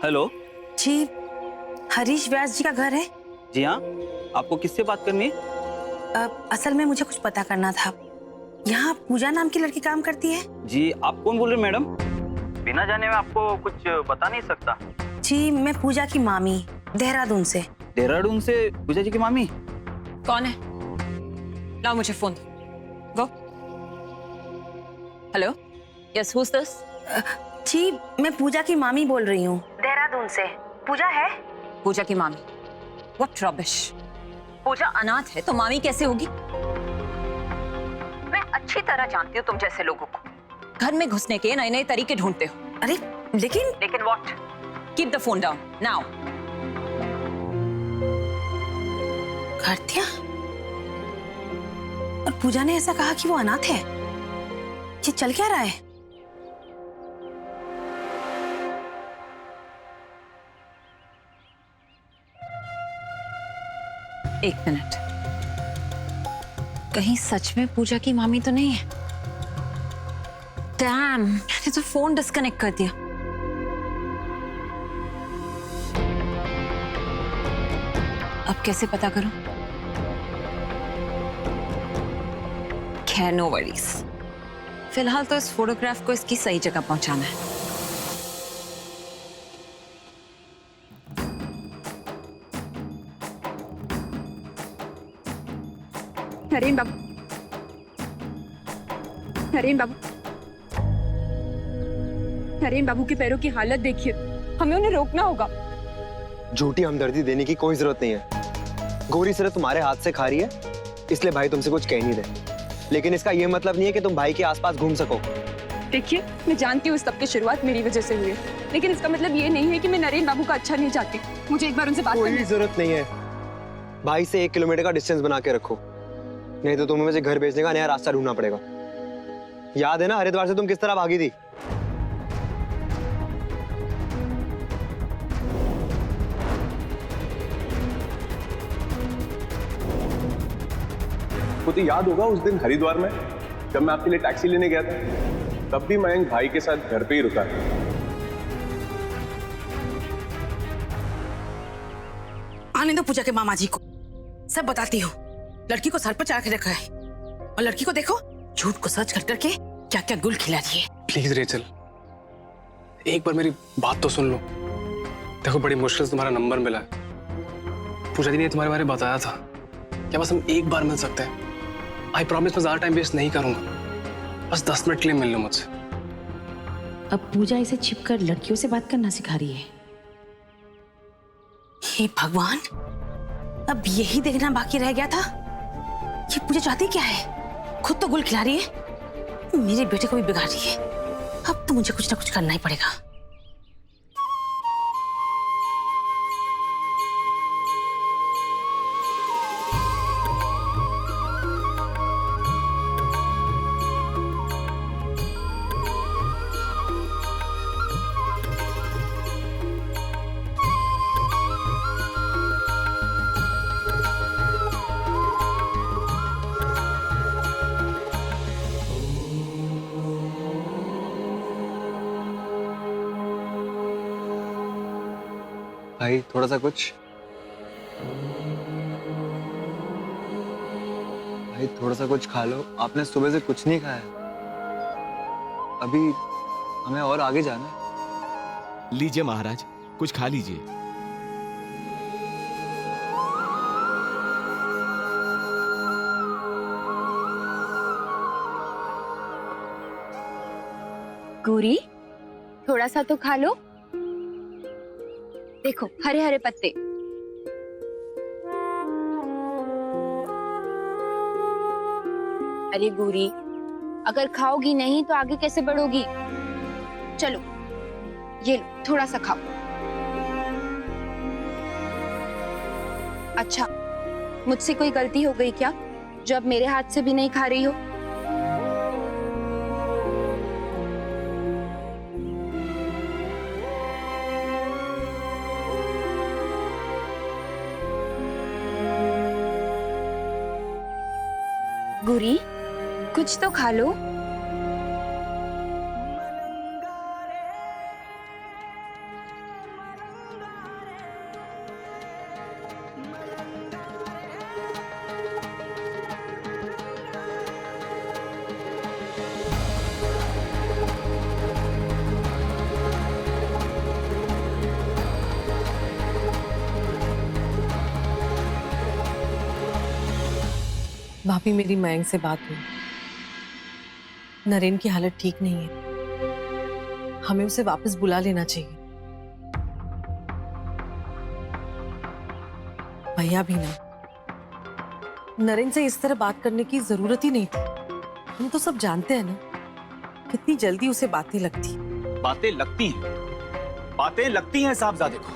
Hello. जी, हरीश व्यास जी का घर है? जी हाँ, आपको किससे बात करनी है? असल में मुझे कुछ पता करना था। यहाँ पूजा नाम की लड़की काम करती है? जी, आप कौन बोल रहे हैं मैडम? बिना जाने में आपको कुछ बता नहीं सकता। जी, मैं पूजा की मामी, देहरादून से। देहरादून से पूजा जी की मामी? कौन है? लाओ मुझे फोन। वो हेलो, यस, हुज दिस? जी, मैं पूजा की मामी बोल रही हूँ, देहरादून से। पूजा है? पूजा की मामी? What rubbish. पूजा अनाथ है तो मामी कैसे होगी? मैं अच्छी तरह जानती हूँ तुम जैसे लोगों को। घर में घुसने के नए नए तरीके ढूंढते हो। अरे लेकिन what? Keep the phone down now. कर दिया? और पूजा ने ऐसा कहा कि वो अनाथ है? ये चल क्या रहा है? एक मिनट, कहीं सच में पूजा की मामी तो नहीं है? डैम, मैंने तो फोन डिस्कनेक्ट कर दिया। अब कैसे पता करूं? खैर, नो वरीज। फिलहाल तो इस फोटोग्राफ को इसकी सही जगह पहुंचाना है। नरेन बाबू, नरेन बाबू, नरेन बाबू के पैरों की हालत देखिए, हमें उन्हें रोकना होगा। झूठी हमदर्दी देने की कोई जरूरत नहीं है। गौरी सिर्फ तुम्हारे हाथ से खा रही है, इसलिए भाई तुमसे कुछ कह नहीं रहे। लेकिन इसका यह मतलब नहीं है कि तुम भाई के आसपास घूम सको। देखिए, मैं जानती हूँ सब की शुरुआत मेरी वजह से हुई है, लेकिन इसका मतलब ये नहीं है कि मैं नरेन बाबू का अच्छा नहीं चाहती। मुझे एक बार उनसे बात करनी कोई जरूरत नहीं है। भाई से 1 किलोमीटर का डिस्टेंस बना के रखो, नहीं तो तुम्हें मुझे घर भेजने का नया रास्ता ढूंढना पड़ेगा। याद है ना हरिद्वार से तुम किस तरह भागी थी? वो तो याद होगा उस दिन हरिद्वार में जब मैं आपके लिए टैक्सी लेने गया था, तब भी मयंक भाई के साथ घर पे ही रुका। आने दो पूजा के मामा जी को, सब बताती हूँ। लड़की को सर पर चढ़ा के रखा है और लड़की को देखो झूठ को सच कर करके क्या क्या गुल खिला रही है। प्लीज रेचल, एक बार मेरी बात तो सुन लो। देखो, बड़ी मुश्किल से तुम्हारा नंबर मिला है। पूजा जी ने तुम्हारे बारे में बताया था। क्या बस हम एक बार मिल सकते हैं? आई प्रॉमिस, मैं ज्यादा टाइम वेस्ट नहीं करूंगा। बस 10 मिनट के लिए मिल लो मुझसे। अब पूजा इसे छिपकर लड़कियों से बात करना सिखा रही है। हे भगवान, अब यही देखना बाकी रह गया था। ये पूजा चाहती क्या है? खुद तो गुल खिला रही है, मेरे बेटे को भी बिगाड़ रही है। अब तो मुझे कुछ ना कुछ करना ही पड़ेगा। भाई थोड़ा सा कुछ, भाई थोड़ा सा कुछ खा लो। आपने सुबह से कुछ नहीं खाया। अभी हमें और आगे जाना है। लीजिए महाराज, कुछ खा लीजिए। गौरी, थोड़ा सा तो खा लो। देखो, हरे हरे पत्ते। अरे गौरी, अगर खाओगी नहीं तो आगे कैसे बढ़ोगी? चलो, ये लो, थोड़ा सा खाओ। अच्छा, मुझसे कोई गलती हो गई क्या, जो अब मेरे हाथ से भी नहीं खा रही हो? गौरी, कुछ तो खा लो। भाभी मेरी मयंक से बात हुई। नरेन की हालत ठीक नहीं है, हमें उसे वापस बुला लेना चाहिए। भैया भी ना, नरेन से इस तरह बात करने की जरूरत ही नहीं थी। हम तो सब जानते हैं ना कितनी जल्दी उसे बातें लगती। बातें लगती हैं, बातें लगती हैं साहबजादे को,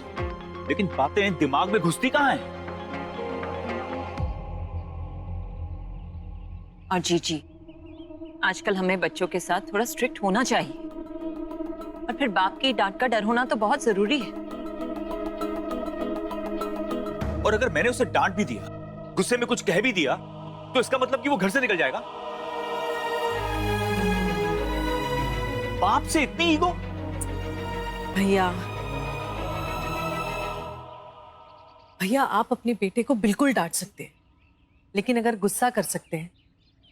लेकिन बातें दिमाग में घुसती कहाँ हैं? और जी आजकल हमें बच्चों के साथ थोड़ा स्ट्रिक्ट होना चाहिए, और फिर बाप की डांट का डर होना तो बहुत जरूरी है। और अगर मैंने उसे डांट भी दिया, गुस्से में कुछ कह भी दिया, तो इसका मतलब कि वो घर से निकल जाएगा? बाप से इतनी ईगो? भैया आप अपने बेटे को बिल्कुल डांट सकते हैं, लेकिन अगर गुस्सा कर सकते हैं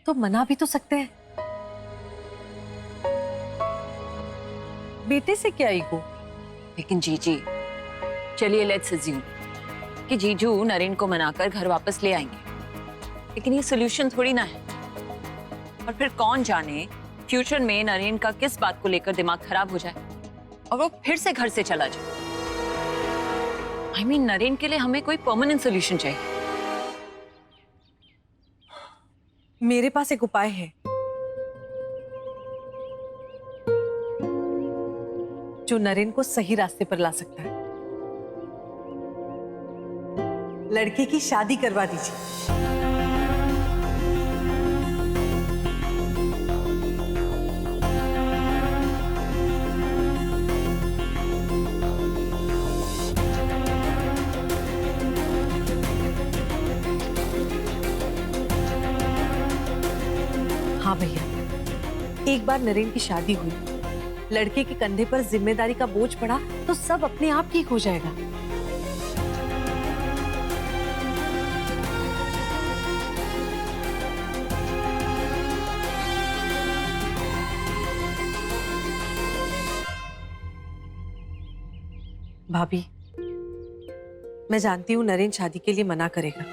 तो मना भी तो सकते हैं। बेटे से क्या ईगो? लेकिन जीजी, चलिए लेट्स अज्यूम कि जीजू नरेन को मनाकर घर वापस ले आएंगे, लेकिन ये सोल्यूशन थोड़ी ना है। और फिर कौन जाने फ्यूचर में नरेन का किस बात को लेकर दिमाग खराब हो जाए और वो फिर से घर से चला जाए। I mean, नरेन के लिए हमें कोई परमानेंट सोल्यूशन चाहिए। मेरे पास एक उपाय है जो नरेन को सही रास्ते पर ला सकता है। लड़के की शादी करवा दीजिए। हाँ भैया, एक बार नरेन की शादी हुई, लड़के के कंधे पर जिम्मेदारी का बोझ पड़ा तो सब अपने आप ठीक हो जाएगा। भाभी, मैं जानती हूँ नरेन शादी के लिए मना करेगा,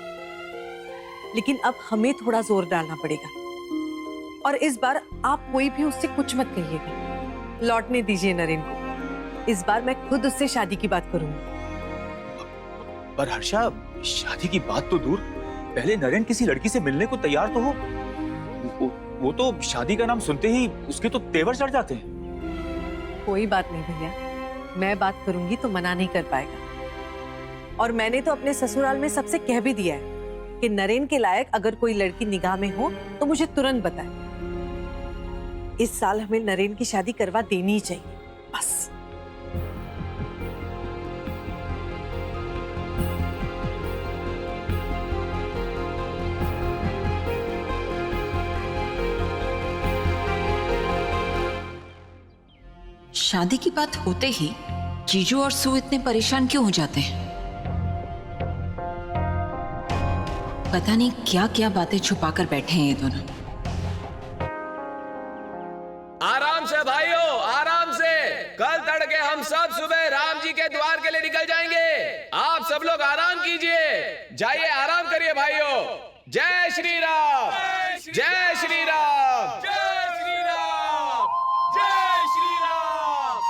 लेकिन अब हमें थोड़ा जोर डालना पड़ेगा। और इस बार आप कोई भी उससे कुछ मत कहिएगा, लौटने दीजिए नरेन को। इस बार मैं खुद उससे शादी की बात करूंगी। पर हर्षा, शादी की बात तो दूर, पहले नरेन किसी लड़की से मिलने को तैयार तो हो। वो तो शादी का नाम सुनते ही उसके तो तेवर चढ़ जाते हैं। कोई बात नहीं भैया, मैं बात करूंगी तो मना नहीं कर पाएगा। और मैंने तो अपने ससुराल में सबसे कह भी दिया है कि नरेन के लायक अगर कोई लड़की निगाह में हो तो मुझे तुरंत बताए। इस साल हमें नरेन की शादी करवा देनी ही चाहिए, बस। शादी की बात होते ही जीजू और सू इतने परेशान क्यों हो जाते हैं? पता नहीं क्या क्या बातें छुपा कर बैठे हैं ये दोनों। आराम से भाइयों, आराम से। कल तड़के हम सब सुबह राम जी के द्वार के लिए निकल जाएंगे। आप सब लोग आराम कीजिए, जाइए आराम करिए भाइयों। जय श्री राम, जय श्री राम, जय श्री राम, जय श्री राम,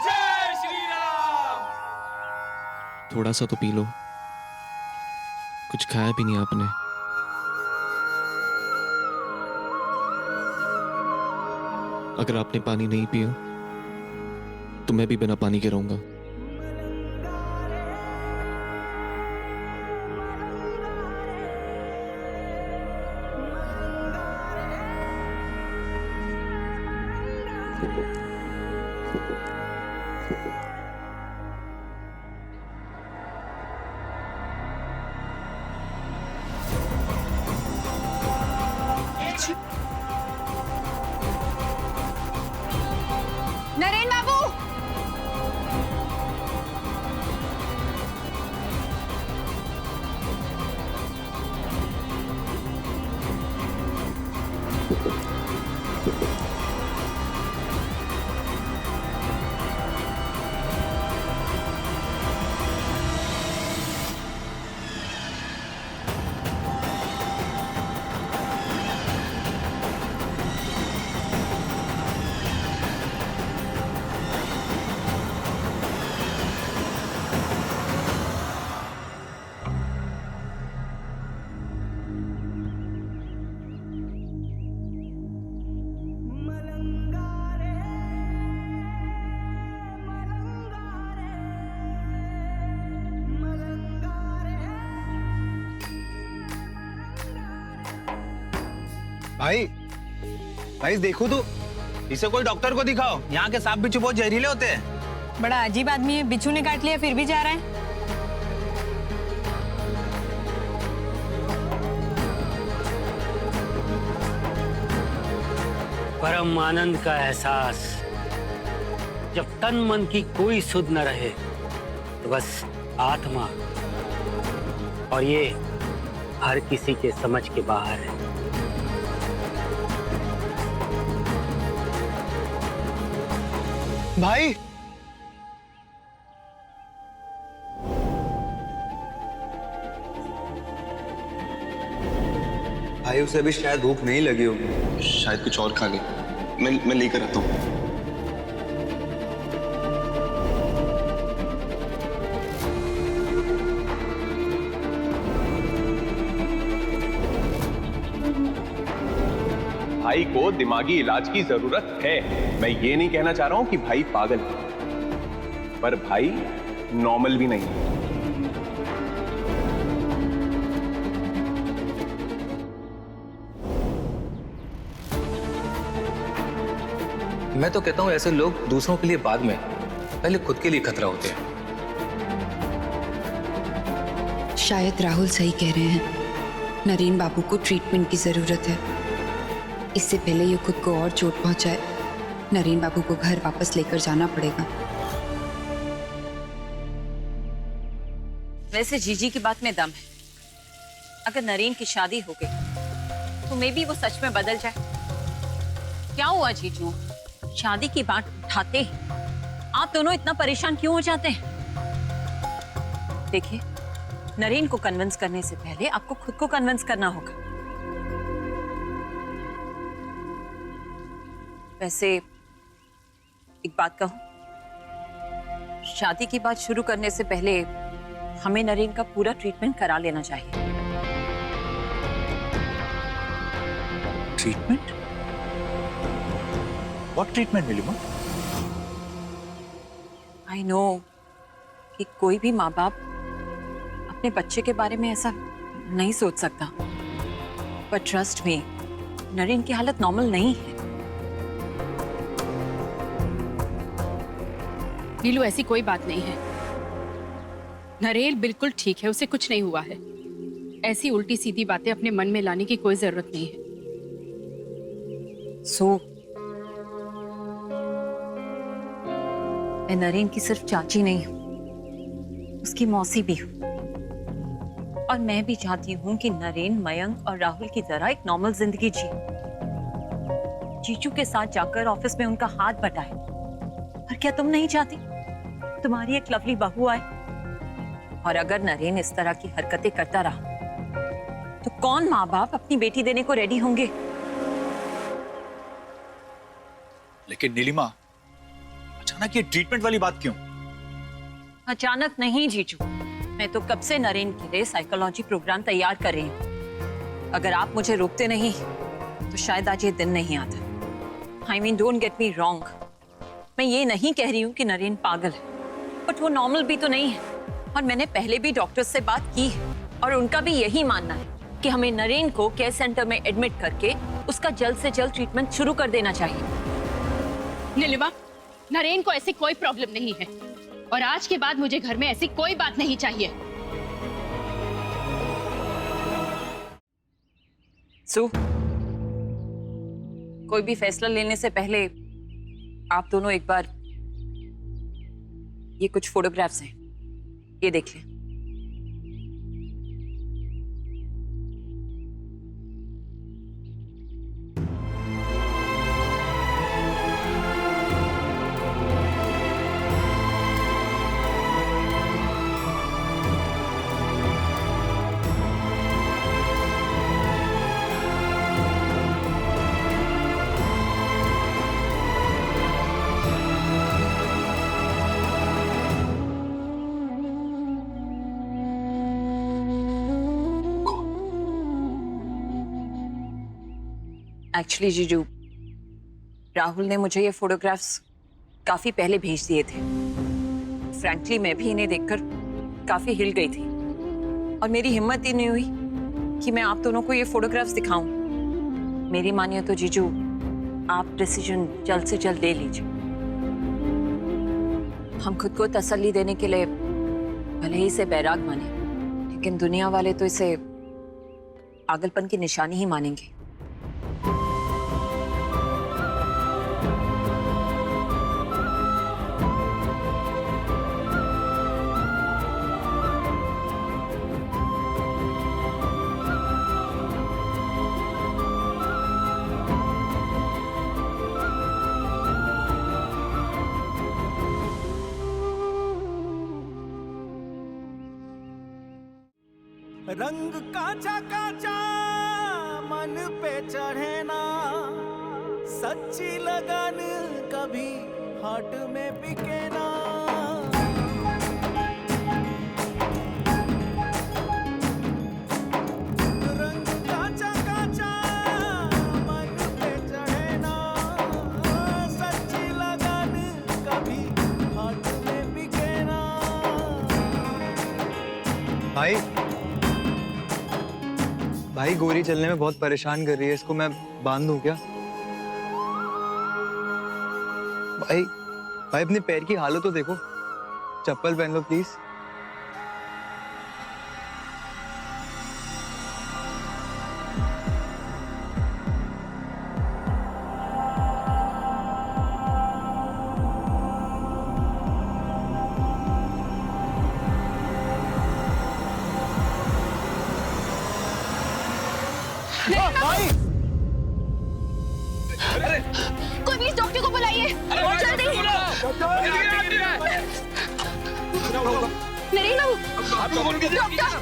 जय श्री राम। थोड़ा सा तो पी लो, कुछ खाया भी नहीं आपने। अगर आपने पानी नहीं पिया तो मैं भी बिना पानी के रहूंगा। नरेन बाबू, भाई भाई देखो तो, इसे कोई डॉक्टर को दिखाओ। यहाँ के सांप बिच्छू बहुत जहरीले होते हैं। बड़ा अजीब आदमी है, बिच्छू ने काट लिया फिर भी जा रहा है। परम आनंद का एहसास जब तन मन की कोई सुध न रहे तो बस आत्मा, और ये हर किसी के समझ के बाहर है। भाई भाई उसे अभी शायद भूख नहीं लगी होगी, शायद कुछ और खा ले। मैं लेकर आता हूँ। भाई को दिमागी इलाज की जरूरत है। मैं ये नहीं कहना चाह रहा हूं कि भाई पागल है, पर भाई नॉर्मल भी नहीं है। मैं तो कहता हूं ऐसे लोग दूसरों के लिए बाद में, पहले खुद के लिए खतरा होते हैं। शायद राहुल सही कह रहे हैं, नरेन बाबू को ट्रीटमेंट की जरूरत है। इससे पहले ये खुद को और चोट पहुंचाए, नरेन बाबू को घर वापस लेकर जाना पड़ेगा। वैसे जीजी की बात में दम है। अगर नरेन की शादी हो गई तो मे बी वो सच में बदल जाए। क्या हुआ जीजू, शादी की बात उठाते ही आप दोनों इतना परेशान क्यों हो जाते हैं? देखिए, नरेन को कन्विंस करने से पहले आपको खुद को कन्विंस करना होगा। वैसे एक बात कहूं, शादी की बात शुरू करने से पहले हमें नरेन का पूरा ट्रीटमेंट करा लेना चाहिए। Treatment? What treatment Neelima? I know कि कोई भी माँ बाप अपने बच्चे के बारे में ऐसा नहीं सोच सकता, पर ट्रस्ट मी, नरेन की हालत नॉर्मल नहीं है। नीलू, ऐसी कोई बात नहीं है। नरेन बिल्कुल ठीक है, उसे कुछ नहीं हुआ है। ऐसी उल्टी सीधी बातें अपने मन में लाने की कोई जरूरत नहीं है। मैं नरेन की सिर्फ चाची नहीं हूं, उसकी मौसी भी हूं। और मैं भी चाहती हूं कि नरेन मयंक और राहुल की तरह एक नॉर्मल जिंदगी जिए, जीजू के साथ जाकर ऑफिस में उनका हाथ बटाए। और क्या तुम नहीं चाहती तुम्हारी एक लवली बहू आए? और अगर नरेन इस तरह की हरकतें करता रहा तो कौन माँ बाप अपनी बेटी देने को रेडी होंगे? लेकिन नीलिमा, अचानक ये ट्रीटमेंट वाली बात क्यों? अचानक नहीं जीजू, मैं तो कब से नरेन के लिए साइकोलॉजी प्रोग्राम तैयार कर रही हूँ। अगर आप मुझे रोकते नहीं तो शायद आज ये दिन नहीं आता। I mean, don't get me wrong, मैं ये नहीं कह रही हूँ कि नरेन पागल है, बट वो नॉर्मल भी तो नहीं है। और मैंने पहले भी डॉक्टर से बात की है और उनका भी यही मानना है कि हमें नरेन को केयर सेंटर में एडमिट करके उसका जल्द से जल्द ट्रीटमेंट शुरू कर देना चाहिए। नीलिमा, नरेन को ऐसी कोई प्रॉब्लम नहीं है और आज के बाद मुझे घर में ऐसी कोई बात नहीं चाहिए। कोई भी फैसला लेने से पहले आप दोनों एक बार, ये कुछ फोटोग्राफ्स हैं, ये देख लें। एक्चुअली जीजू, राहुल ने मुझे ये फोटोग्राफ्स काफी पहले भेज दिए थे। फ्रैंकली मैं भी इन्हें देखकर काफी हिल गई थी और मेरी हिम्मत ही नहीं हुई कि मैं आप दोनों को ये फोटोग्राफ्स दिखाऊं। मेरी मानिए तो जीजू, आप डिसीजन जल्द से जल्द ले लीजिए। हम खुद को तसल्ली देने के लिए भले ही इसे बैराग माने, लेकिन दुनिया वाले तो इसे पागलपन की निशानी ही मानेंगे। रंग काचा काचा मन पे चढ़े ना, सच्ची लगन कभी हाट में बिके ना। रंग काचा काचा मन पे चढ़े ना, सच्ची लगन कभी हाट में बिके ना। भाई गोरी चलने में बहुत परेशान कर रही है, इसको मैं बांध दूं क्या? भाई अपने पैर की हालत तो देखो, चप्पल पहन लो प्लीज। कोई प्लीज डॉक्टर को बुलाइए। जल्दी। नरेन बाबू, डॉक्टर।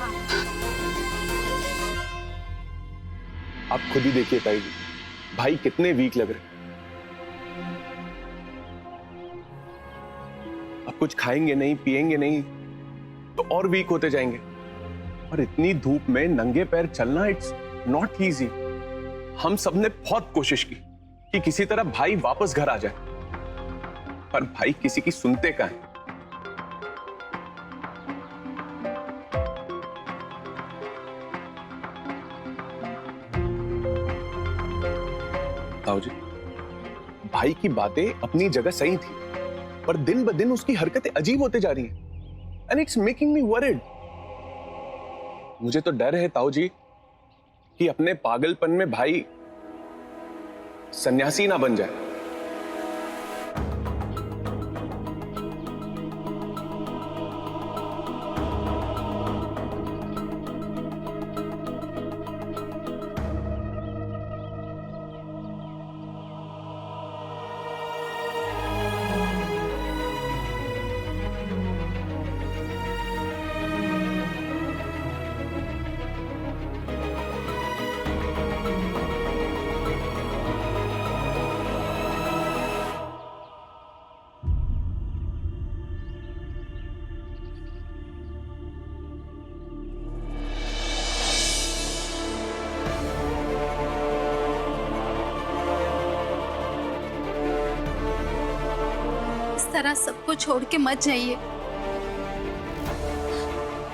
आप खुद ही देखिए ताई जी, भाई कितने वीक लग रहे। अब कुछ खाएंगे नहीं, पिएंगे नहीं तो और वीक होते जाएंगे। और इतनी धूप में नंगे पैर चलना, इट्स नॉट इजी। हम सबने बहुत कोशिश की कि किसी तरह भाई वापस घर आ जाए, पर भाई किसी की सुनते कहां हैं। ताऊ जी, भाई की बातें अपनी जगह सही थी, पर दिन ब दिन उसकी हरकतें अजीब होते जा रही हैं, and it's making me worried. मुझे तो डर है ताऊ जी कि अपने पागलपन में भाई सन्यासी ना बन जाए। तरह सबको छोड़ के मत जाइए।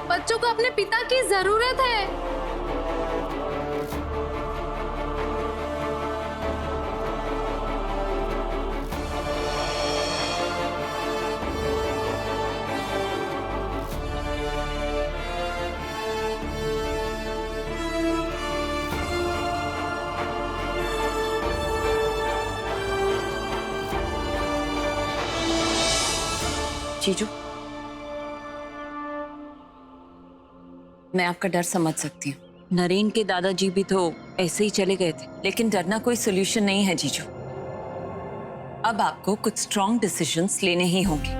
बच्चों को अपने पिता की जरूरत है। जीजू, मैं आपका डर समझ सकती हूँ। नरेन के दादाजी भी तो ऐसे ही चले गए थे, लेकिन डरना कोई सोल्यूशन नहीं है जीजू। अब आपको कुछ स्ट्रॉन्ग डिसीजंस लेने ही होंगे।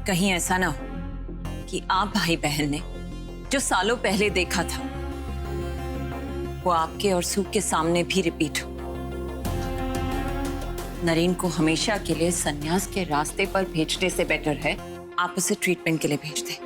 कहीं ऐसा ना हो कि आप भाई बहन ने जो सालों पहले देखा था वो आपके और सूख के सामने भी रिपीट हो। नरेन को हमेशा के लिए सन्यास के रास्ते पर भेजने से बेटर है आप उसे ट्रीटमेंट के लिए भेज दें।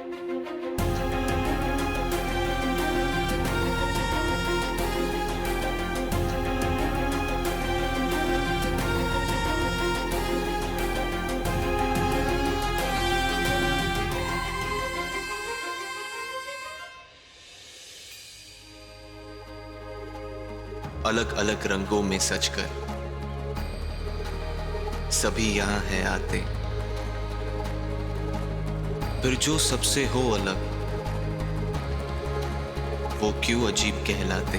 अलग अलग रंगों में सजकर सभी यहाँ है आते, फिर जो सबसे हो अलग वो क्यों अजीब कहलाते।